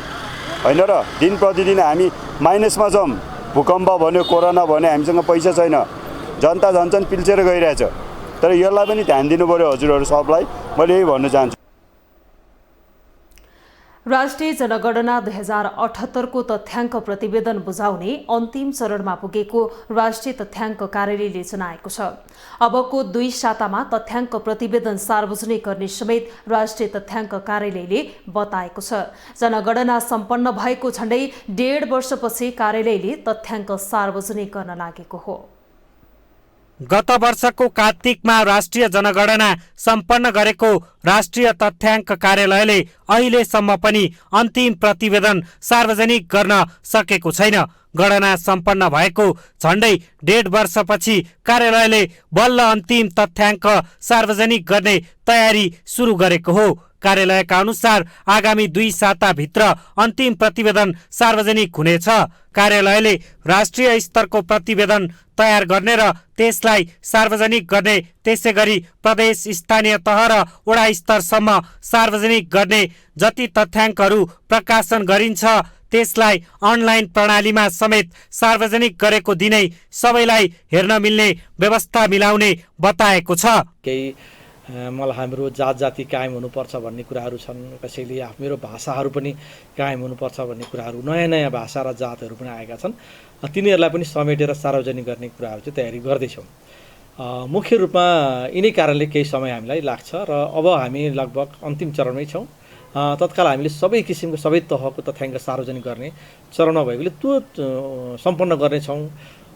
होइन र। दिन प्रतिदिन हामी माइनसमा छौँ। भूकम्प भन्यो, कोरोना भन्यो, हामीसँग पैसा छैन, जनता झन् पिल्चेर गइरहेछ। तर यसलाई पनि ध्यान दिनु पर्यो हजुरहरू सबलाई, मैले यही भन्न चाहन्छु। राष्ट्रिय जनगणना 2078 को तथ्याङ्क प्रतिवेदन बुझाउने अन्तिम चरणमा पुगेको राष्ट्रिय तथ्याङ्क कार्यालयले जनाएको छ। अबको 2 सातामा तथ्याङ्क प्रतिवेदन सार्वजनिक गर्ने समेत राष्ट्रिय तथ्याङ्क कार्यालयले बताएको छ। जनगणना सम्पन्न भएको झण्डै 1.5 वर्षपछि कार्यालयले तथ्याङ्क सार्वजनिक गर्न लागेको हो। गत वर्षको कार्तिकमा राष्ट्रिय जनगणना सम्पन्न गरेको राष्ट्रिय तथ्याङ्क कार्यालयले अहिलेसम्म पनि अन्तिम प्रतिवेदन सार्वजनिक गर्न सकेको छैन। गणना सम्पन्न भएको झण्डै 1.5 वर्षपछि कार्यालयले बल्ल अन्तिम तथ्याङ्क सार्वजनिक गर्ने तयारी सुरु गरेको हो। कार्यालयका अनुसार आगामी 2 साताभित्र अन्तिम प्रतिवेदन सार्वजनिक हुनेछ। कार्यालयले राष्ट्रिय स्तरको प्रतिवेदन तयार गर्ने र त्यसलाई सार्वजनिक गर्ने, त्यसै गरी प्रदेश, स्थानीय तह र वडा स्तरसम्म सार्वजनिक गर्ने जति तथ्याङ्कहरू प्रकाशन गरिन्छ त्यसलाई अनलाइन प्रणालीमा समेत सार्वजनिक गरेको दिनै सबैलाई हेर्न मिल्ने व्यवस्था मिलाउने बताएको छ। केही मलाई हाम्रो जात जाति कायम हुनुपर्छ भन्ने कुराहरू छन्, कसैले मेरो भाषाहरू पनि कायम हुनुपर्छ भन्ने कुराहरू, नयाँ नयाँ भाषा र जातहरू पनि आएका छन्। तिनीहरूलाई पनि समेटेर सार्वजनिक गर्ने कुराहरू चाहिँ तयारी गर्दैछौँ। मुख्य रूपमा यिनै कारणले केही समय हामीलाई लाग्छ र अब हामी लगभग अन्तिम चरणमै छौँ। तत्काल हामीले सबै किसिमको सबै तहको तथ्याङ्क सार्वजनिक गर्ने चरणमा भएकोले त्यो सम्पन्न गर्नेछौँ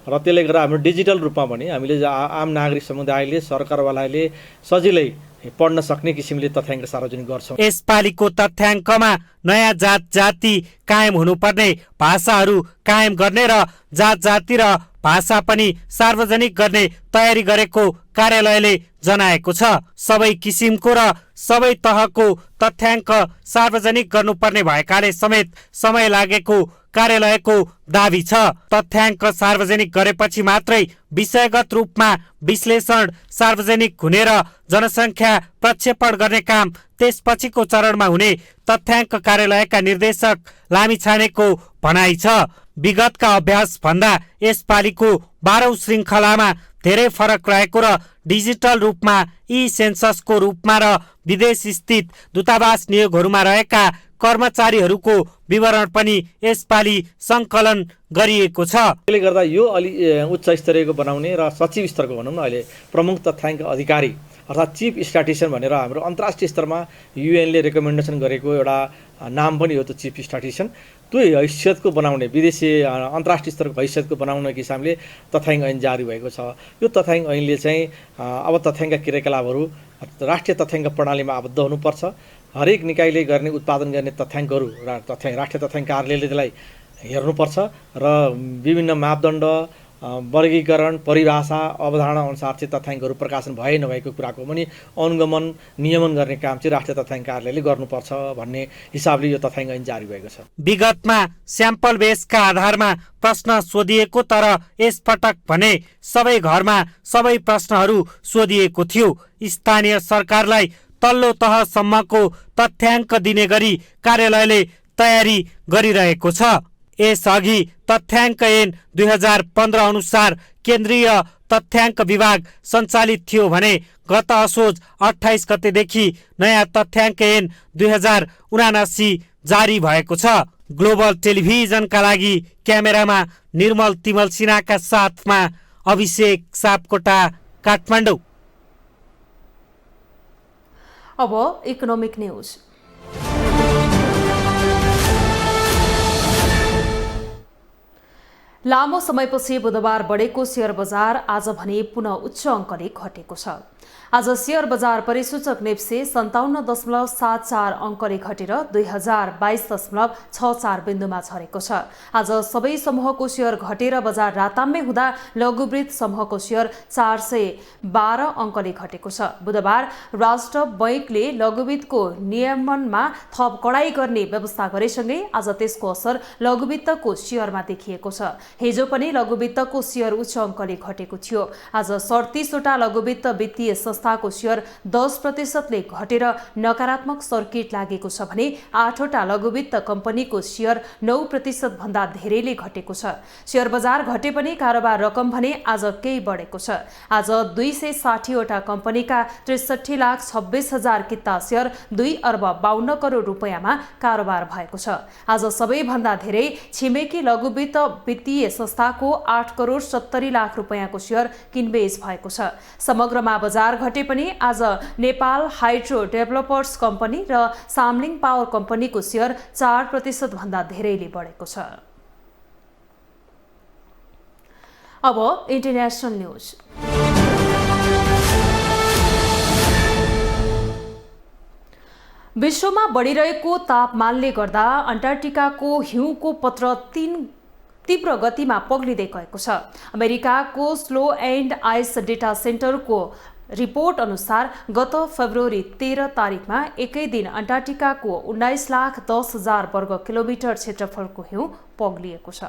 र त्यसले गर्दा हाम्रो डिजिटल रूपमा पनि हामीले आम नागरिक समुदायले, सरकारवालाले सजिलै पढ्न सक्ने किसिमले तथ्याङ्क सार्वजनिक गर्छौँ। यसपालिको तथ्याङ्कमा नयाँ जात जाति कायम हुनुपर्ने, भाषाहरू कायम गर्ने र जात जाति र भाषा पनि सार्वजनिक गर्ने तयारी गरेको कार्यालयले जनाएको छ। सबै किसिमको र सबै तहको तथ्याङ्क सार्वजनिक गर्नुपर्ने भएकाले समेत समय लागेको कार्यालयको दाबी छ। तथ्याङ्क सार्वजनिक गरेपछि मात्रै विषयगत रूपमा विश्लेषण सार्वजनिक हुने र जनसङ्ख्या प्रक्षेपण गर्ने काम त्यसपछिको चरणमा हुने तथ्याङ्क कार्यालयका निर्देशक लामिछानेको भनाइ छ। विगतका अभ्यास भन्दा यसपालिको 12औं श्रृङ्खलामा धेरै फरक रहेको र डिजिटल रूपमा ई सेन्ससको रूपमा र विदेश स्थित दूतावास नियोगहरूमा रहेका कर्मचारीहरूको विवरण पनि यसपालि सङ्कलन गरिएको छ। त्यसले गर्दा यो अलि उच्च स्तरीयको बनाउने र सचिव स्तरको भनौँ न, अहिले प्रमुख तथ्याङ्क अधिकारी अर्थात् चिफ स्ट्याटिस्टिशियन भनेर हाम्रो अन्तर्राष्ट्रिय स्तरमा युएनले रेकमेन्डेसन गरेको एउटा नाम पनि हो, त्यो चिफ स्ट्याटिस्टिशियन। त्यो हैसियतको बनाउने, विदेशी अन्तर्राष्ट्रिय स्तरको हैसियतको बनाउने हिसाबले तथ्याङ्क ऐन जारी भएको छ। यो तथ्याङ्क ऐनले चाहिँ अब तथ्याङ्क क्रियाकलापहरू राष्ट्रिय तथ्याङ्क प्रणालीमा आबद्ध हुनुपर्छ। हरेक निकायले गर्ने उत्पादन गर्ने तथ्याङ्कहरू राष्ट्रिय तथ्याङ्क कार्यालयले त्यसलाई हेर्नुपर्छ र विभिन्न मापदण्ड वर्गीकरण परिभाषा अवधारणा अनुसार चाहिँ तथ्याङ्कहरू प्रकाशन भए नभएको कुराको पनि अनुगमन नियमन गर्ने काम चाहिँ राष्ट्रिय तथ्याङ्क कार्यालयले गर्नुपर्छ भन्ने हिसाबले यो तथ्याङ्क ऐन जारी भएको छ। विगतमा स्याम्पल बेसका आधारमा प्रश्न सोधिएको तर यसपटक भने सबै घरमा सबै प्रश्नहरू सोधिएको थियो। स्थानीय सरकारलाई तल्लो तहसम्मको तथ्याङ्क दिने गरी कार्यालयले तयारी गरिरहेको छ। यसअघि तथ्याङ्क ऐन 2015 अनुसार केन्द्रीय तथ्याङ्क विभाग सञ्चालित थियो भने गत असोज 28 गतेदेखि नयाँ तथ्याङ्क ऐन 2079 जारी भएको छ। ग्लोबल टेलिभिजनका लागि क्यामेरामा निर्मल तिमल सिन्हाका साथमा अभिषेक सापकोटा, काठमाडौँ। अब इकोनोमिक न्यूज। लामो समयपछि बुधबार बढेको शेयर बजार आज भने पुनः उच्च अङ्कले घटेको छ। आज शेयर बजार परिसूचक नेप्से 57.74 अङ्कले घटेर 2022.64 बिन्दुमा झरेको छ। आज सबै समूहको शेयर घटेर बजार राताम्य हुँदा लघुवृत्त समूहको शेयर 412 अङ्कले घटेको छ। बुधबार राष्ट्र बैंकले लघुवित्तको नियमनमा थप कडाई गर्ने व्यवस्था गरेसँगै आज त्यसको असर लघुवित्तको शेयरमा देखिएको छ। हिजो पनि लघुवित्तको शेयर उच्च अङ्कले घटेको थियो। आज 37 वटा लघुवित्त वित्तीय संस्थाको शेयर 10% घटेर नकारात्मक सर्किट लागेको छ भने 8 वटा लघुवित्त कम्पनीको शेयर 9% भन्दा धेरैले घटेको छ। शेयर बजार घटे पनि कारोबार रकम भने आज केही बढेको छ। आज 260 वटा कम्पनीका 63,26,000 किता शेयर 2 अर्ब 52 करोड रुपैयाँमा कारोबार भएको छ। आज सबैभन्दा धेरै छिमेकी लघुवित्त वित्तीय संस्थाको 8 करोड 70 लाख रुपैयाँको शेयर किनबेच भएको छ। समग्रमा बजार घटे पनि आज नेपाल हाइड्रो डेभलपर्स कम्पनी र सामलिङ पावर कम्पनीको शेयर 4% भन्दा धेरैले बढेको छ। अब इन्टरनेशनल न्यूज। विश्वमा बढिरहेको तापमानले गर्दा अन्टार्कटिकाको हिउँको पत्र तीव्र गतिमा पग्लिँदै गएको छ। अमेरिकाको स्लो एन्ड आइस डेटा सेन्टरको रिपोर्ट अनुसार गत फेब्रुअरी 13 तारिकमा एकै दिन अन्टार्कटिकाको 19,10,000 वर्ग किलोमिटर क्षेत्रफलको हिउँ पग्लिएको छ।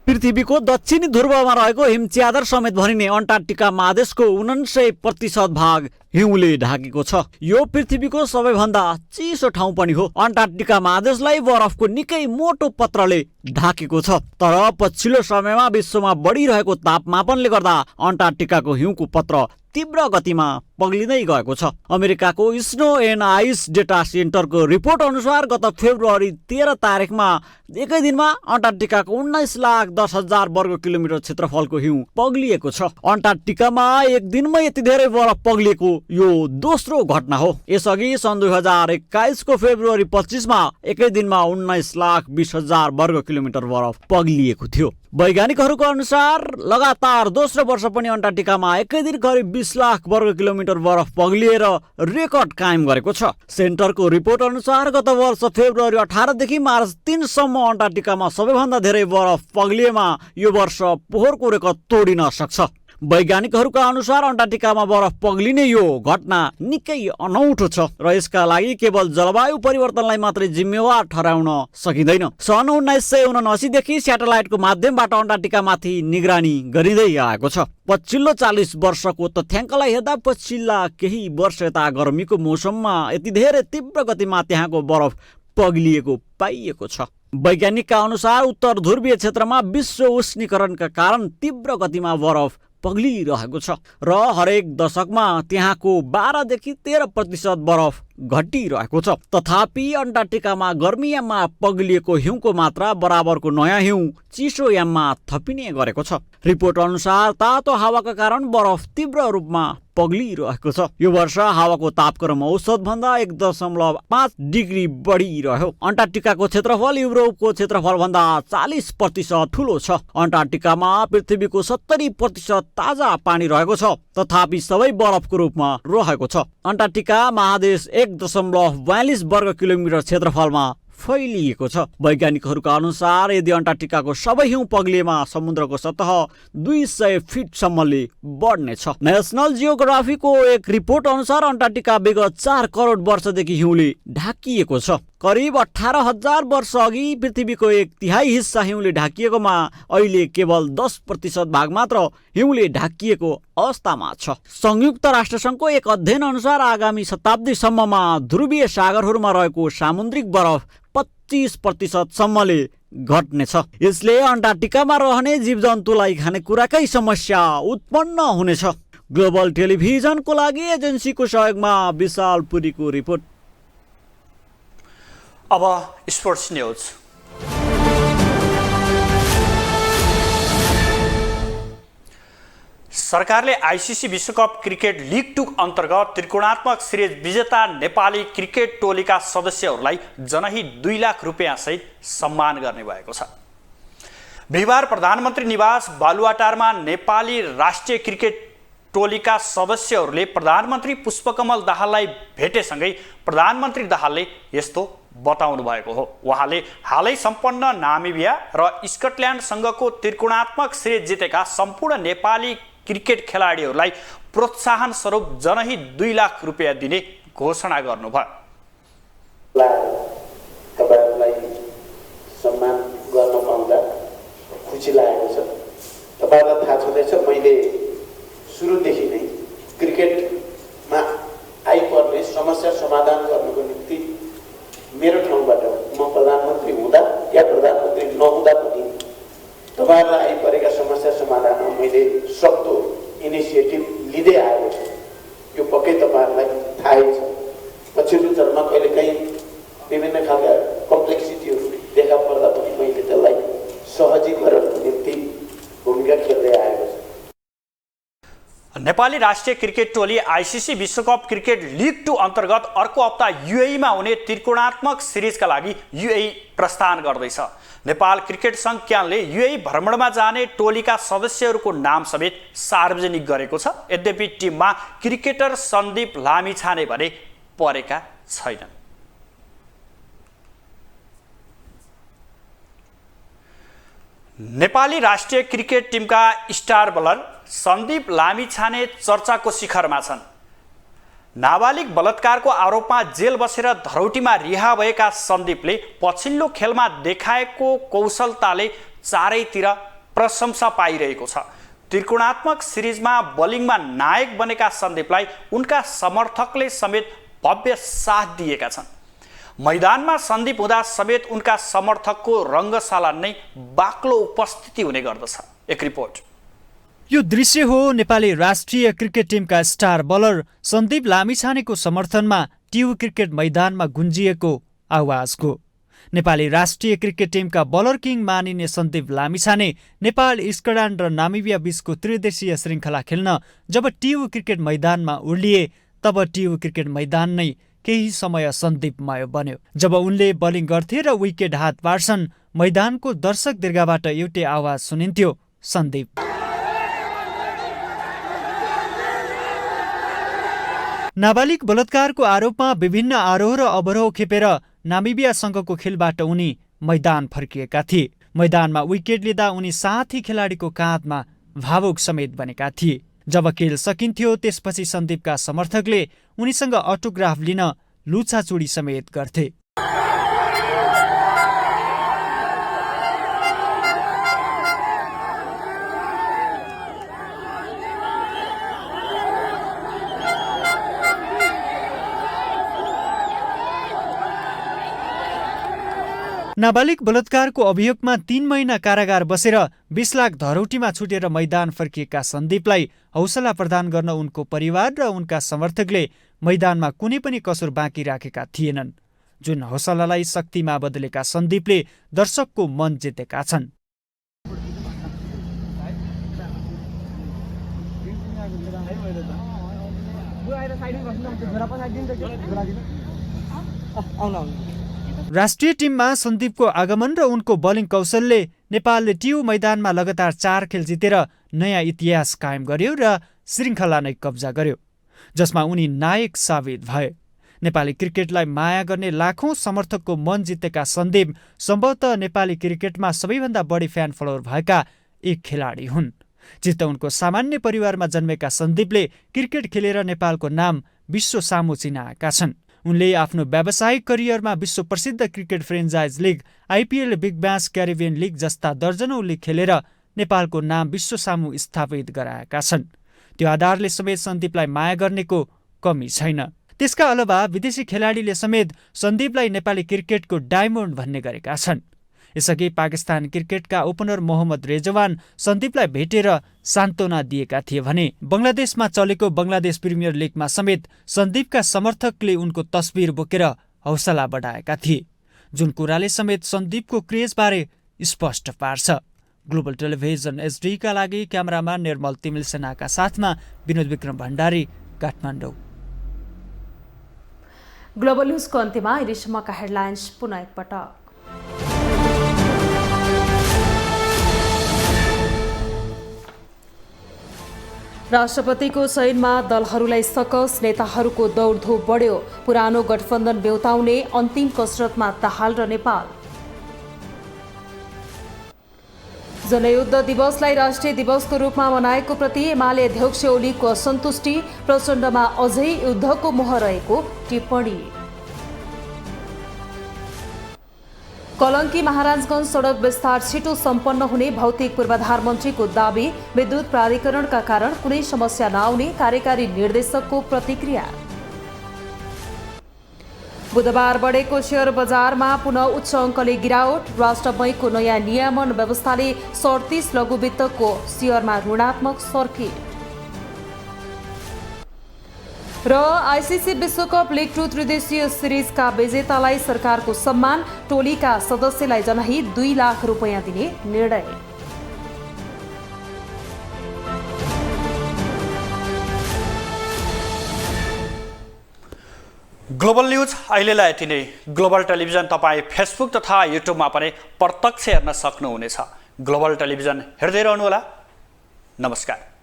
पृथ्वीको दक्षिणी ध्रुवमा रहेको हिमच्यादर समेत भनिने अन्टार्कटिका महादेशको 99% भाग हिउँले ढाकेको छ। यो पृथ्वीको सबैभन्दा चिसो ठाउँ पनि हो। अन्टार्कटिका महादेशलाई बरफको निकै मोटो पत्रले ढाकेको छ। तर पछिल्लो समयमा विश्वमा बढिरहेको तापमापनले गर्दा अन्टार्कटिकाको हिउँको पत्र तीव्र गतिमा पग्लिँदै गएको छ। अमेरिकाको स्नो एन्ड आइस डेटा सेन्टरको रिपोर्ट अनुसार गत फेब्रुअरी 13 तारिकमा एकै दिनमा अन्टार्कटिकाको 19,10,000 वर्ग किलोमिटर क्षेत्रफलको हिउँ पग्लिएको छ। अन्टार्कटिकामा एक दिनमै यति धेरै बरफ पग्लिएको यो दोस्रो घटना हो। यसअघि सन् 2021 को फेब्रुअरी 25 मा एकै दिनमा 19,20,000 वर्ग किलोमिटर बरफ पग्लिएको थियो। वैज्ञानिकहरूको अनुसार लगातार दोस्रो वर्ष पनि अन्टार्कटिकामा एकै दिन करिब 20 लाख वर्ग किलोमिटर बरफ पग्लिएर रेकर्ड कायम गरेको छ। सेन्टरको रिपोर्ट अनुसार गत वर्ष फेब्रुअरी 18 देखि मार्च 3 सम्म अन्टार्कटिकामा सबैभन्दा धेरै बरफ पग्लिएमा यो वर्ष पोहोरको रेकर्ड तोडिन सक्छ। वैज्ञानिकहरूका अनुसार अन्टार्कटिकामा बरफ पग्लिने यो घटना निकै अनौठो छ र यसका लागि केवल जलवायु परिवर्तनलाई मात्रै जिम्मेवार ठहराउन सकिँदैन। सन् 1979 देखि स्याटेलाइटको माध्यमबाट अन्टार्कटिकामाथि निगरानी गरिँदै आएको छ। पछिल्लो 40 वर्षको तथ्याङ्कलाई हेर्दा पछिल्ला केही वर्ष यता गर्मीको मौसममा यति धेरै तीव्र गतिमा त्यहाँको बरफ पग्लिएको पाइएको छ। वैज्ञानिकका अनुसार उत्तर ध्रुवीय क्षेत्रमा विश्व उष्णीकरणका कारण तीव्र गतिमा बरफ पग्लिरहेको छ र हरेक दशकमा त्यहाँको 12 देखि 13% बरफ घटिरहेको छ। तथापि अन्टार्कटिकामा गर्मी याममा पग्लिएको हिउँको मात्रा बराबरको नयाँ हिउँ चिसो याममा थपिने गरेको छ। रिपोर्ट अनुसार तातो हावाका कारण बरफ तीव्र रूपमा पग्लिरहेको छ। यो वर्ष हावाको तापक्रम औसत भन्दा 1.5 डिग्री बढिरह्यो। अन्टार्कटिकाको क्षेत्रफल युरोपको क्षेत्रफल भन्दा 40% ठुलो छ। अन्टार्कटिकामा पृथ्वीको 70% ताजा पानी रहेको छ, तथापि सबै बरफको रूपमा रहेको छ। अन्टार्कटिका महादेश 1.42 वर्ग किलोमिटर क्षेत्रफलमा फैलिएको छ। वैज्ञानिकहरूका अनुसार यदि अन्टार्कटिकाको सबै हिउँ पग्लिएमा समुद्रको सतह 200 फिटसम्मले बढ्नेछ। नेसनल जियोग्राफीको एक रिपोर्ट अनुसार अन्टार्कटिका विगत 4 करोड वर्षदेखि हिउँले ढाकिएको छ। करिब 18,000 वर्ष अघि पृथ्वीको 1/3 हिस्सा हिउँले ढाकिएकोमा अहिले केवल 10% भाग मात्र हिउँले ढाकिएको अवस्थामा छ। संयुक्त राष्ट्रसङ्घको एक अध्ययन अनुसार आगामी शताब्दीसम्ममा ध्रुवीय सागरहरूमा रहेको सामुद्रिक बरफ 25% सम्मले घट्नेछ। यसले अन्टार्कटिकामा रहने जीवजन्तुलाई खानेकुराकै समस्या उत्पन्न हुनेछ। ग्लोबल टेलिभिजनको लागि एजेन्सीको सहयोगमा विशाल पुरीको रिपोर्ट। अब स्पोर्ट्स न्यूज। सरकारले आइसिसी विश्वकप क्रिकेट लिग 2 अन्तर्गत त्रिकोणात्मक सिरिज विजेता नेपाली क्रिकेट टोलीका सदस्यहरूलाई जनही 2 लाख रुपियाँ सहित सम्मान गर्ने भएको छ। बिहिबार प्रधानमन्त्री निवास बालुवाटारमा नेपाली राष्ट्रिय क्रिकेट टोलीका सदस्यहरूले प्रधानमन्त्री पुष्पकमल दाहाललाई भेटेसँगै प्रधानमन्त्री दाहालले यस्तो बताउनु भएको हो। उहाँले हालै सम्पन्न नामिबिया र स्कटल्यान्डसँगको त्रिकोणात्मक सिरिज जितेका सम्पूर्ण नेपाली क्रिकेट खेलाडीहरूलाई प्रोत्साहन स्वरूप जनही 2 लाख रुपियाँ दिने घोषणा गर्नुभयो। तपाईहरुलाई सम्मान गर्न पाउँदा खुसी लागेको छ। तपाईहरुलाई थाहा छँदैछ मैले सुरुदेखि नै क्रिकेटमा आइपर्ने समस्या समाधान गर्नको निम्ति मेरो ठाउँबाट म प्रधानमन्त्री हुँदा या प्रधानमन्त्री नहुँदा पनि तपाईहरुलाई आइपरेका समस्या समाधानमा मैले सक्दो इनिसिएटिभ लिँदै आएको छु। यो पक्कै तपाईहरुलाई थाहै छ। पछिल्लो चरणमा कहिलेकाहीँ विभिन्न खालका कम्प्लेक्सिटीहरू देखा पर्दा पनि मैले त्यसलाई सहजीकरणको निम्ति भूमिका खेल्दै आएको छु। नेपाली राष्ट्रिय क्रिकेट टोली आइसिसी विश्वकप क्रिकेट लिग 2 अन्तर्गत अर्को हप्ता युएईमा हुने त्रिकोणात्मक सिरिजका लागि युएई प्रस्थान गर्दैछ। नेपाल क्रिकेट सङ्घ क्यानले युएई भ्रमणमा जाने टोलीका सदस्यहरूको नाम समेत सार्वजनिक गरेको छ। यद्यपि टिममा क्रिकेटर सन्दीप लामिछाने भने परेका छैनन्। नेपाली राष्ट्रिय क्रिकेट टिमका स्टार बलर सन्दीप लामिछाने चर्चाको शिखरमा छन्। नाबालिग बलात्कारको आरोपमा जेल बसेर धरौटीमा रिहा भएका सन्दीपले पछिल्लो खेलमा देखाएको कौशलताले चारैतिर प्रशंसा पाइरहेको छ। त्रिकोणात्मक सिरिजमा बलिङमा नायक बनेका सन्दीपलाई उनका समर्थकले समेत भव्य साथ दिएका छन्। मैदानमा सन्दीप हुँदा समेत उनका समर्थकको रङ्गशाला नै बाक्लो उपस्थिति हुने गर्दछ। एक रिपोर्ट। यो दृश्य हो नेपाली राष्ट्रिय क्रिकेट टिमका स्टार बलर सन्दीप लामिछानेको समर्थनमा टियु क्रिकेट मैदानमा गुन्जिएको आवाजको। नेपाली राष्ट्रिय क्रिकेट टिमका बलर किङ मानिने सन्दीप लामिछाने नेपाल, स्कटल्यान्ड र नामिबिया बीचको त्रिदेशीय श्रृङ्खला खेल्न जब टियु क्रिकेट मैदानमा उर्लिए तब टियु क्रिकेट मैदान नै केही समय सन्दीपमय बन्यो। जब उनले बलिङ गर्थे र विकेट हात पार्छन् मैदानको दर्शक दीर्घाबाट एउटै आवाज सुनिन्थ्यो, सन्दीप। नाबालिग बलात्कारको आरोपमा विभिन्न आरोह र अवरोह खेपेर नामिबियासँगको खेलबाट उनी मैदान फर्किएका थिए। मैदानमा विकेट लिँदा उनी साथी खेलाडीको काँधमा भावुक समेत बनेका थिए। जब खेल सकिन्थ्यो त्यसपछि सन्दीपका समर्थकले उनीसँग अटोग्राफ लिन लुछाचुडी समेत गर्थे। नाबालिग बलात्कारको अभियोगमा 3 महिना कारागार बसेर 20 लाख धरौटीमा छुटेर मैदान फर्किएका सन्दीपलाई हौसला प्रदान गर्न उनको परिवार र उनका समर्थकले मैदानमा कुनै पनि कसुर बाँकी राखेका थिएनन्। जुन हौसलालाई शक्तिमा बदलेका सन्दीपले दर्शकको मन जितेका छन्। राष्ट्रिय टिममा सन्दीपको आगमन र उनको बलिङ कौशलले नेपालले टियु मैदानमा लगातार 4 खेल जितेर नयाँ इतिहास कायम गर्यो र श्रृङ्खला नै कब्जा गर्यो, जसमा उनी नायक साबित भए। नेपाली क्रिकेटलाई माया गर्ने लाखौं समर्थकको मन जितेका सन्दीप सम्भवतः नेपाली क्रिकेटमा सबैभन्दा बढी फ्यान फलोवर भएका एक खेलाडी हुन्। चितवनको सामान्य परिवारमा जन्मेका सन्दीपले क्रिकेट खेलेर नेपालको नाम विश्व सामु चिनाएका छन्। उनले आफ्नो व्यावसायिक करियरमा विश्व प्रसिद्ध cricket franchise league, IPL, big bash, Caribbean league जस्ता दर्जनौं लिग खेलेर नेपालको नाम विश्व सामु स्थापित गराएका छन्। त्यो आधारले समेत सन्दीपलाई माया गर्नेको कमी छैन। त्यसका अलावा विदेशी खेलाडीले समेत सन्दीपलाई नेपाली क्रिकेटको डायमन्ड भन्ने गरेका छन्। यसअघि पाकिस्तान क्रिकेटका ओपनर मोहम्मद रेजवान सन्दीपलाई भेटेर सान्त्वना दिएका थिए भने बङ्गलादेशमा चलेको बङ्गलादेश प्रिमियर लिगमा समेत सन्दीपका समर्थकले उनको तस्बिर बोकेर हौसला बढाएका थिए, जुन कुराले समेत सन्दीपको क्रेजबारे स्पष्ट पार्छ। ग्लोबल टेलिभिजन एचडीका लागि क्यामेराम्यान निर्मल तिमिल सेनाका साथमा विनोद विक्रम भण्डारी, काठमाडौँ। ग्लोबल न्युजको अन्त्यमा अहिलेसम्मका हेडलाइन्स पुनः एकपटक। राष्ट्रपतिको चयनमा दलहरूलाई सकस, नेताहरूको दौडधुप बढ्यो। पुरानो गठबन्धन बेउताउने अन्तिम कसरतमा दाहाल र नेपाल। जनयुद्ध दिवसलाई राष्ट्रिय दिवसको रूपमा मनाएको प्रति एमाले अध्यक्ष ओलीको असन्तुष्टि, प्रचण्डमा अझै युद्धको मोह रहेको टिप्पणी। कलङ्की महाराजगञ्ज सडक विस्तार छिटो सम्पन्न हुने भौतिक पूर्वाधार मन्त्रीको दाबी, विद्युत प्राधिकरणका कारण कुनै समस्या नआउने कार्यकारी निर्देशकको प्रतिक्रिया। बुधबार बढेको शेयर बजारमा पुनः उच्च अङ्कले गिरावट, राष्ट्र बैङ्कको नयाँ नियमन व्यवस्थाले 37 लघुवित्तको शेयरमा ऋणात्मक सर्किट। र आइसिसी विश्वकप लिग 2 त्रिदेशीय सिरिजका विजेतालाई सरकारको सम्मान, टोलीका सदस्यलाई जनाही 2 लाख रुपैयाँ दिने निर्णय। ग्लोबल न्युज अहिलेलाई यति नै। ग्लोबल टेलिभिजन तपाईँ फेसबुक तथा युट्युबमा पनि प्रत्यक्ष हेर्न सक्नुहुनेछ। ग्लोबल टेलिभिजन हेर्दै रहनुहोला। नमस्कार।